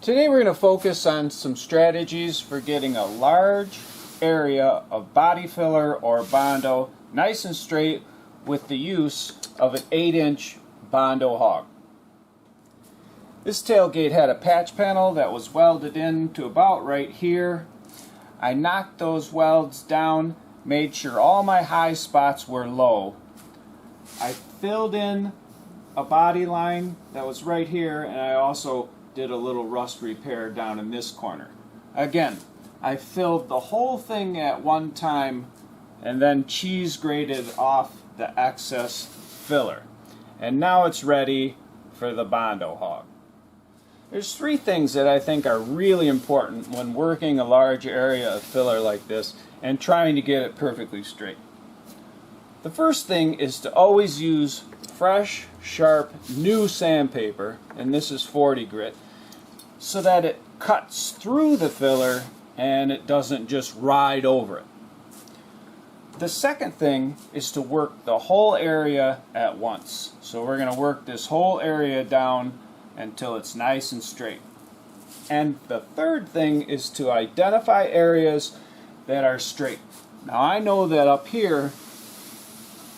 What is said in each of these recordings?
Today we're going to focus on some strategies for getting a large area of body filler or Bondo nice and straight with the use of an 8-inch Bondo Hog. This tailgate had a patch panel that was welded in to about right here. I knocked those welds down, made sure all my high spots were low. I filled in a body line that was right here, and I also did a little rust repair down in this corner. Again, I filled the whole thing at one time and then cheese grated off the excess filler. And now it's ready for the Bondo Hog. There's three things that I think are really important when working a large area of filler like this and trying to get it perfectly straight. The first thing is to always use fresh, sharp, new sandpaper, and this is 40 grit, so that it cuts through the filler and it doesn't just ride over it. The second thing is to work the whole area at once. So we're going to work this whole area down until it's nice and straight. And the third thing is to identify areas that are straight. Now I know that up here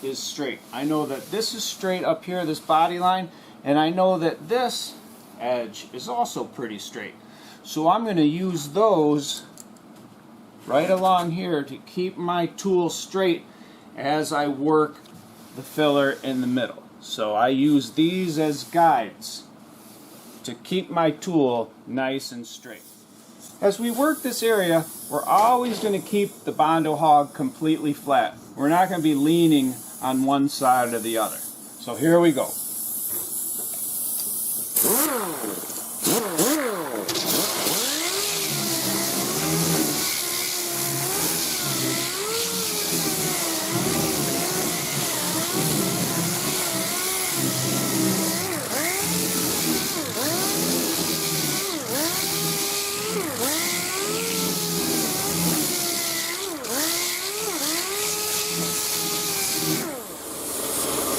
is straight. I know that this is straight up here, this body line, and I know that this edge is also pretty straight. So I'm going to use those right along here to keep my tool straight as I work the filler in the middle. So I use these as guides to keep my tool nice and straight. As we work this area, we're always going to keep the Bondo Hog completely flat. We're not going to be leaning on one side or the other. So here we go.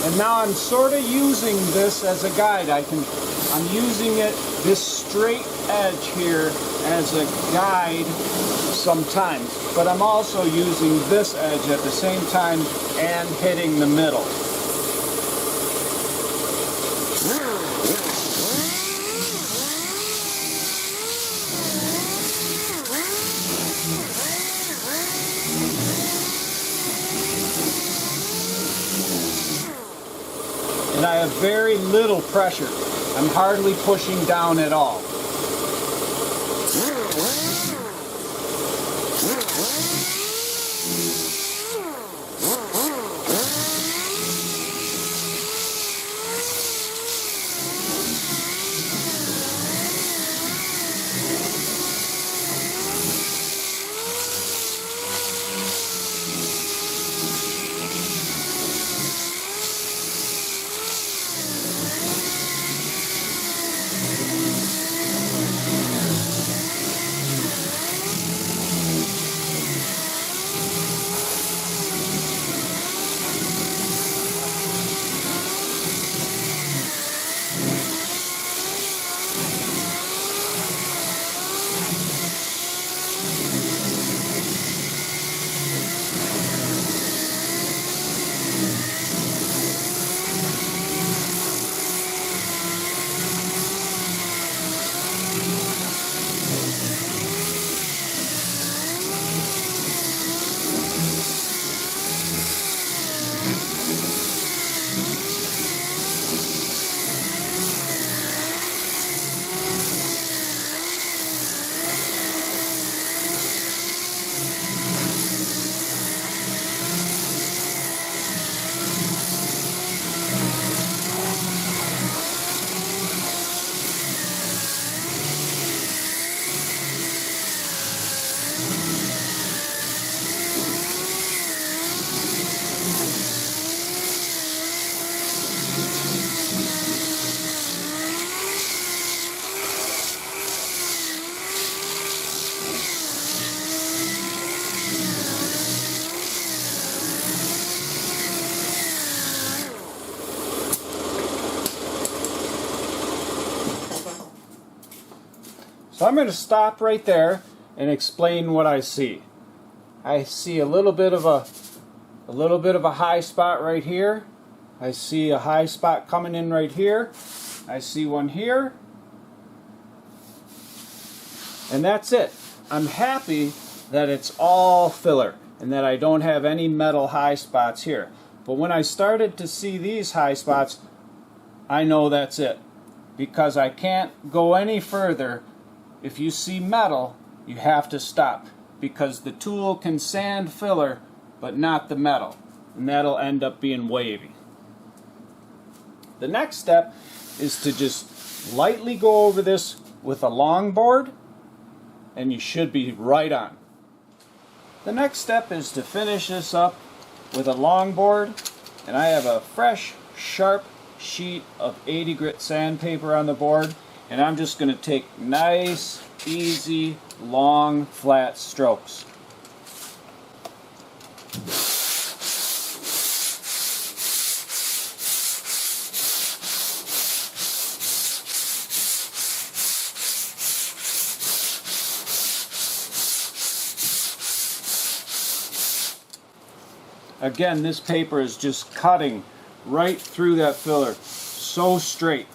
And now I'm sort of using this as a guide. I'm using this straight edge here as a guide sometimes, but I'm also using this edge at the same time and hitting the middle. And I have very little pressure. I'm hardly pushing down at all. So I'm going to stop right there and explain what I see. I see a little bit of a high spot right here. I see a high spot coming in right here. I see one here. And that's it. I'm happy that it's all filler and that I don't have any metal high spots here. But when I started to see these high spots, I know that's it. Because I can't go any further. If you see metal, you have to stop. Because the tool can sand filler, but not the metal. And that'll end up being wavy. The next step is to just lightly go over this with a long board, and you should be right on. The next step is to finish this up with a long board, and I have a fresh, sharp sheet of 80 grit sandpaper on the board, and I'm just going to take nice, easy, long, flat strokes. Again, this paper is just cutting right through that filler, so straight.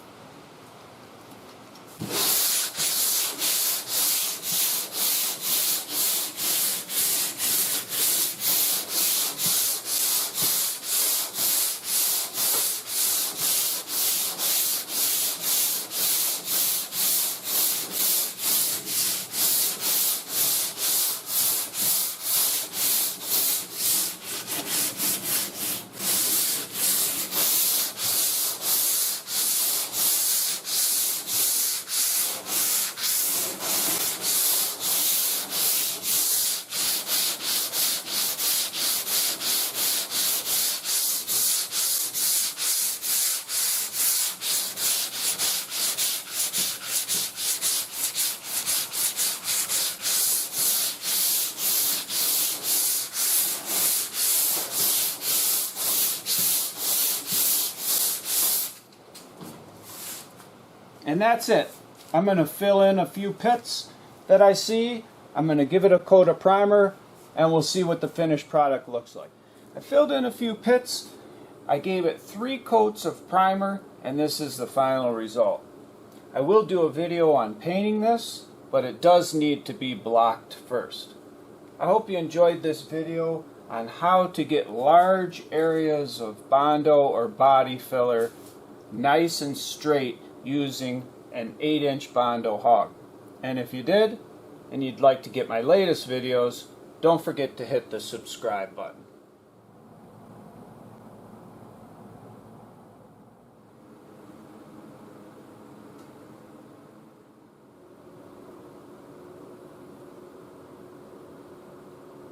And that's it. I'm going to fill in a few pits that I see. I'm going to give it a coat of primer, and we'll see what the finished product looks like. I filled in a few pits. I gave it 3 coats of primer, and this is the final result. I will do a video on painting this, but it does need to be blocked first. I hope you enjoyed this video on how to get large areas of Bondo or body filler nice and straight using an 8-inch Bondo Hog. And if you did, and you'd like to get my latest videos, don't forget to hit the subscribe button.